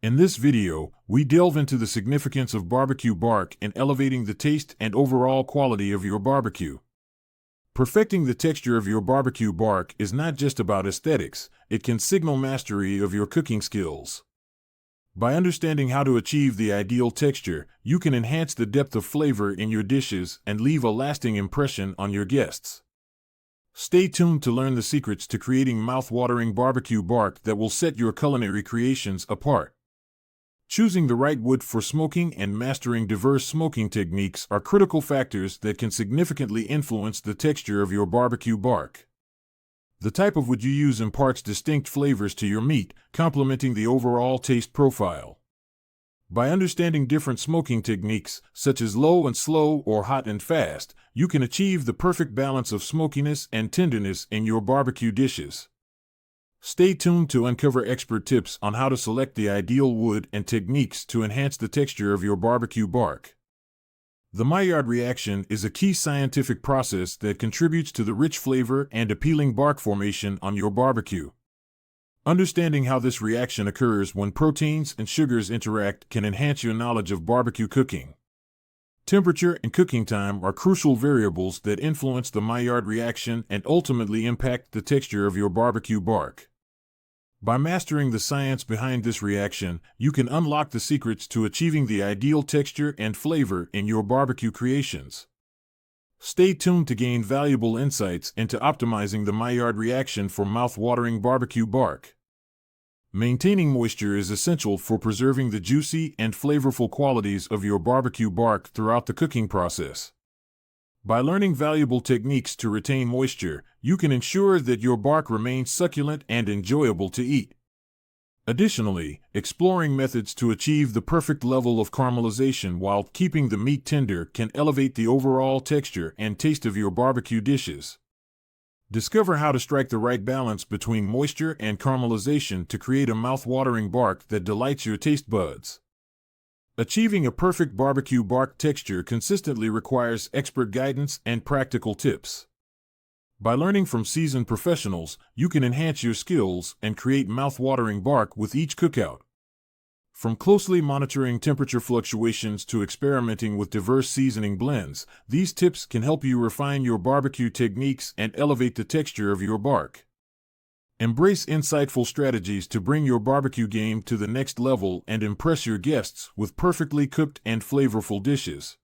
In this video, we delve into the significance of barbecue bark in elevating the taste and overall quality of your barbecue. Perfecting the texture of your barbecue bark is not just about aesthetics, it can signal mastery of your cooking skills. By understanding how to achieve the ideal texture, you can enhance the depth of flavor in your dishes and leave a lasting impression on your guests. Stay tuned to learn the secrets to creating mouth-watering barbecue bark that will set your culinary creations apart. Choosing the right wood for smoking and mastering diverse smoking techniques are critical factors that can significantly influence the texture of your barbecue bark. The type of wood you use imparts distinct flavors to your meat, complementing the overall taste profile. By understanding different smoking techniques, such as low and slow or hot and fast, you can achieve the perfect balance of smokiness and tenderness in your barbecue dishes. Stay tuned to uncover expert tips on how to select the ideal wood and techniques to enhance the texture of your barbecue bark. The Maillard reaction is a key scientific process that contributes to the rich flavor and appealing bark formation on your barbecue. Understanding how this reaction occurs when proteins and sugars interact can enhance your knowledge of barbecue cooking. Temperature and cooking time are crucial variables that influence the Maillard reaction and ultimately impact the texture of your barbecue bark. By mastering the science behind this reaction, you can unlock the secrets to achieving the ideal texture and flavor in your barbecue creations. Stay tuned to gain valuable insights into optimizing the Maillard reaction for mouth-watering barbecue bark. Maintaining moisture is essential for preserving the juicy and flavorful qualities of your barbecue bark throughout the cooking process. By learning valuable techniques to retain moisture, you can ensure that your bark remains succulent and enjoyable to eat. Additionally, exploring methods to achieve the perfect level of caramelization while keeping the meat tender can elevate the overall texture and taste of your barbecue dishes. Discover how to strike the right balance between moisture and caramelization to create a mouth-watering bark that delights your taste buds. Achieving a perfect barbecue bark texture consistently requires expert guidance and practical tips. By learning from seasoned professionals, you can enhance your skills and create mouth-watering bark with each cookout. From closely monitoring temperature fluctuations to experimenting with diverse seasoning blends, these tips can help you refine your barbecue techniques and elevate the texture of your bark. Embrace insightful strategies to bring your barbecue game to the next level and impress your guests with perfectly cooked and flavorful dishes.